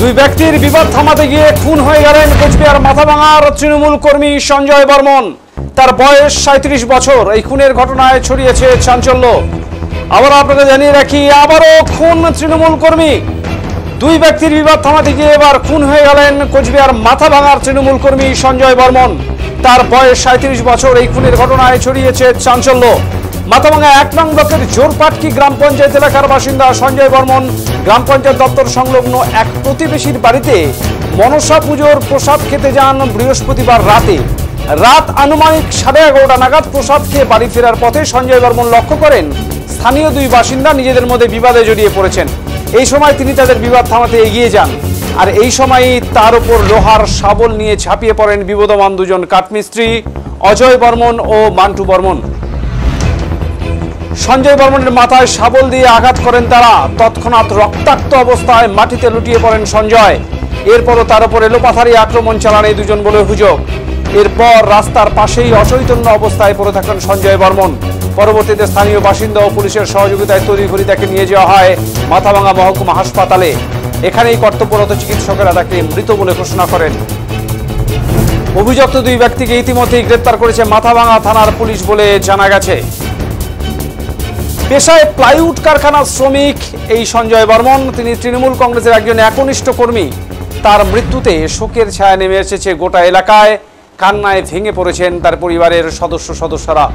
দুই ব্যক্তির বিবাদ থামাতে গিয়ে খুন হয়ে গেলেন কোচবিহার মাথাভাঙার তৃণমূল কর্মী সঞ্জয় বর্মন। তার বয়স 37 বছর। এই খুনের ঘটনায় ছড়িয়েছে চাঞ্চল্য। আবার আপনাদের জানিয়ে রাখি, আবারও খুন তৃণমূল কর্মী। দুই ব্যক্তির বিবাদ থামাতে গিয়ে এবার খুন হয়ে গেলেন কোচবিহার মাথাভাঙার তৃণমূল কর্মী সঞ্জয় বর্মন। তার বয়স 37 বছর। এই খুনের ঘটনায় ছড়িয়েছে চাঞ্চল্য। মাথাভাঙা 1 নং ব্লকের জোরপাটকি গ্রাম পঞ্চায়েত এলাকার বাসিন্দা সঞ্জয় বর্মন গ্রাম পঞ্চায়েত দপ্তর সংলগ্ন এক প্রতিবেশীর বাড়িতে মনসা পুজোর প্রসাদ খেতে যান বৃহস্পতিবার রাতে। রাত আনুমানিক 11:30 নাগাদ প্রসাদ খেয়ে বাড়ি ফেরার পথে সঞ্জয় বর্মন লক্ষ্য করেন স্থানীয় দুই বাসিন্দা নিজেদের মধ্যে বিবাদে জড়িয়ে পড়েছেন। এই সময় তিনি তাদের বিবাদ থামাতে এগিয়ে যান, আর এই সময়ই তার উপর লোহার শাবল নিয়ে ঝাঁপিয়ে পড়েন বিবদমান দুজন কাঠমিস্ত্রি অজয় বর্মন ও মান্টু বর্মন। সঞ্জয় বর্মনের মাথায় শাবল দিয়ে আঘাত করেন তারা। তৎক্ষণাৎ রক্তাক্ত অবস্থায় মাটিতে লুটিয়ে পড়েন সঞ্জয়। এরপরও তার উপর এলোপাথারি আক্রমণ চালান এই দুজন বলে অভিযোগ। এরপর রাস্তার পাশেই অচৈতন্য অবস্থায় পড়ে থাকেন সঞ্জয় বর্মন। পরবর্তীতে স্থানীয় বাসিন্দা ও পুলিশের সহযোগিতায় তড়িঘড়ি তাকে নিয়ে যাওয়া হয় মাথাভাঙা মহকুমা হাসপাতালে। এখানেই কর্তব্যরত চিকিৎসকেরা তাকে মৃত বলে ঘোষণা করেন। অভিযুক্ত দুই ব্যক্তিকে ইতিমধ্যেই গ্রেপ্তার করেছে মাথাভাঙা থানার পুলিশ বলে জানা গেছে। পেশায় প্লাইউড কারখানার শ্রমিক এই সঞ্জয় বর্মন। তিনি তৃণমূল কংগ্রেসের একজন একনিষ্ঠ কর্মী। তার মৃত্যুতে শোকের ছায়া নেমে এসেছে গোটা এলাকায়। কান্নায় ভেঙে পড়েছেন তার পরিবারের সদস্যরা।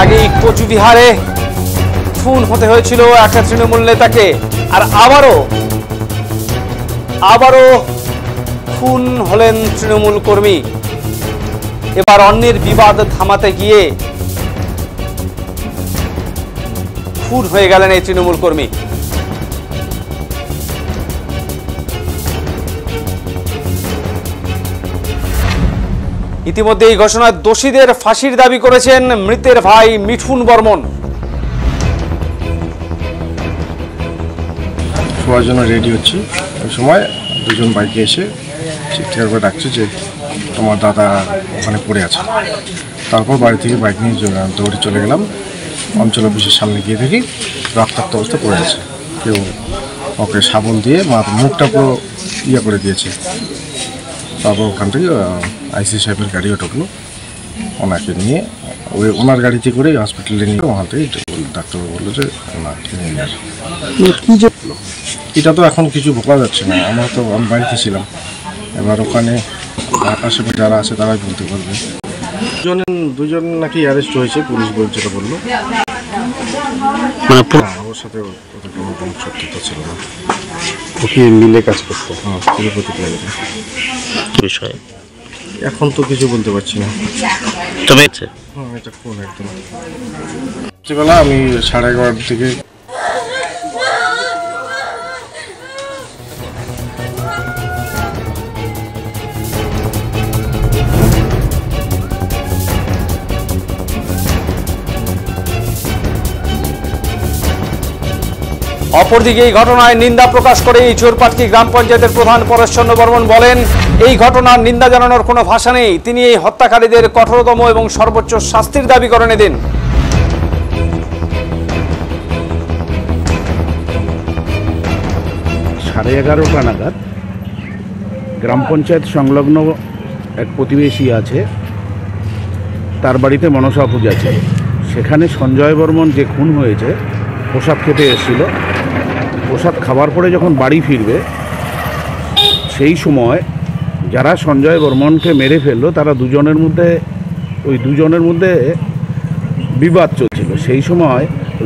আগেই কোচবিহারে খুন হতে হয়েছিল একটা তৃণমূল নেতাকে, আর আবারও খুন হলেন তৃণমূল কর্মী। এবার অন্যের বিবাদ থামাতে গিয়ে খুন হয়ে গেলেন এই তৃণমূল কর্মী। ইতিমধ্যে এই ঘোষণায় দোষীদের ফাঁসির দাবি করেছেন মৃতের ভাই মিঠুন বর্মন। শোয়ার জন্য রেডি হচ্ছি, ওই সময় দুজন বাইকে এসে চিৎকার করে ডাকছে যে তোমার দাদা ওখানে পড়ে আছে। তারপর বাড়ি থেকে বাইক নিয়ে দৌড়ে চলে গেলাম। অঞ্চল অফিসের সামনে গিয়ে দেখি রক্তাক্ত অবস্থা পড়ে আছে। কেউ ওকে শাবল দিয়ে মুখটা পুরো করে দিয়েছে। তারপর ওখান থেকে আইসি সাহেবের গাড়িও ঢুকলো, ওনাকে নিয়ে ওনার গাড়িতে করে হসপিটালে নিয়ে ওখান থেকে ডাক্তার বললো যে এটা তো এখন কিছু বলা যাচ্ছে না। আমি বাড়িতে ছিলাম, এবার ওখানে আশেপাশে যারা আছে তারাই বলতে পারবে। দুজন নাকি অ্যারেস্ট হয়েছে, পুলিশ যেটা বললো। ওর সাথে কোনো সত্যতা ছিল না, ওকে মিলে কাজ করতো। বিষয়ে এখন তো কিছু বলতে পারছি না, তবে এটা কোন একদম রাত্রিবেলা আমি 11:30 থেকে অপরদিকে এই ঘটনায় নিন্দা প্রকাশ করে এই জোরপাটকি গ্রাম পঞ্চায়েতের প্রধান পরেশচন্দ্র বর্মন বলেন, এই ঘটনার নিন্দা জানানোর কোনো ভাষা নেই। তিনি এই হত্যাকারীদের কঠোরতম এবং সর্বোচ্চ শাস্তির দাবি করেন এদিন। 11:30 নাগাদ গ্রাম পঞ্চায়েত সংলগ্ন এক প্রতিবেশী আছে, তার বাড়িতে মনসা পূজা আছে। সেখানে সঞ্জয় বর্মন যে খুন হয়েছে প্রসাদ খেতে এসেছিল। প্রসাদ খাবার পরে যখন বাড়ি ফিরবে সেই সময় যারা সঞ্জয় বর্মনকে মেরে ফেললো তারা দুজনের মধ্যে ওই দুজনের মধ্যে বিবাদ চলছিল। সেই সময়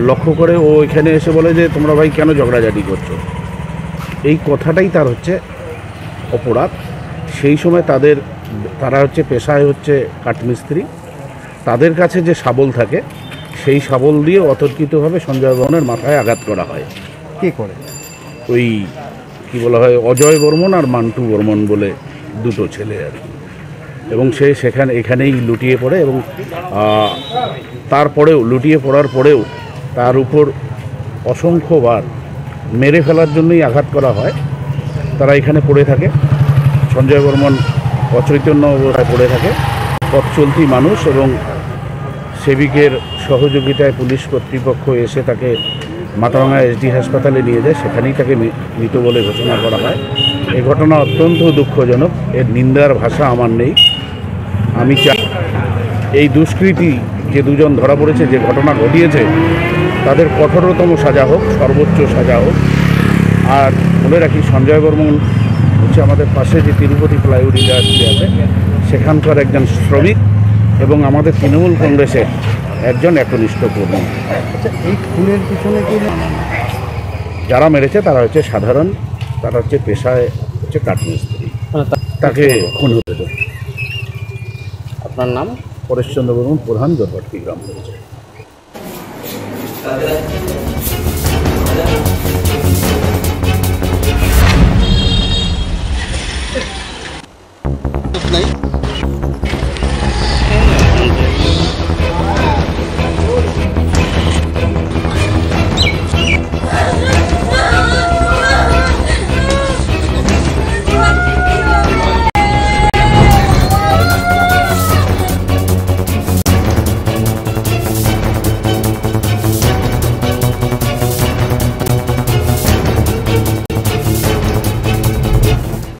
লক্ষ্য করে ও এখানে এসে বলে যে তোমরা ভাই কেন ঝগড়াঝাটি করছো, এই কথাটাই তার হচ্ছে অপরাধ। সেই সময় তারা হচ্ছে পেশায় হচ্ছে কাঠমিস্ত্রি, তাদের কাছে যে শাবল থাকে সেই শাবল দিয়ে অতর্কিতভাবে সঞ্জয় বর্মনের মাথায় আঘাত করা হয়। কি করে? ওই কি বলা হয়, অজয় বর্মন আর মান্টু বর্মন বলে দুটো ছেলে আর কি। এবং সে এখানেই লুটিয়ে পড়ে এবং তারপরেও লুটিয়ে পড়ার পরেও তার উপর অসংখ্যবার মেরে ফেলার জন্যই আঘাত করা হয়। তারা এখানে পড়ে থাকে, সঞ্জয় বর্মন অচৈতন্য অবস্থায় পড়ে থাকে। পথ চলতি মানুষ এবং সেবিকের সহযোগিতায় পুলিশ কর্তৃপক্ষ এসে তাকে মাথাভাঙা এসডি হাসপাতালে নিয়ে যায়, সেখানেই তাকে মৃত বলে ঘোষণা করা হয়। এই ঘটনা অত্যন্ত দুঃখজনক, এর নিন্দার ভাষা আমার নেই। আমি চাই এই দুষ্কৃতী যে দুজন ধরা পড়েছে, যে ঘটনা ঘটিয়েছে, তাদের কঠোরতম সাজা হোক, সর্বোচ্চ সাজা হোক। আর বলে রাখি, সঞ্জয় বর্মন হচ্ছে আমাদের পাশে যে তিরুপতি ফ্লাইওভার ইন্ডাস্ট্রি আছে সেখানকার একজন শ্রমিক এবং আমাদের তৃণমূল কংগ্রেসের একজন একনিষ্ঠ কর্মী। আচ্ছা, এই খুনের পিছনে কি যারা মেরেছে তারা হচ্ছে সাধারণ, তারা হচ্ছে পেশায় হচ্ছে কাঠমিস্ত্রি, তাকে খুন হতে দেয়। আপনার নাম? পরেশচন্দ্র বর্মন, প্রধান, জোরপাটকি গ্রাম পঞ্চায়েত।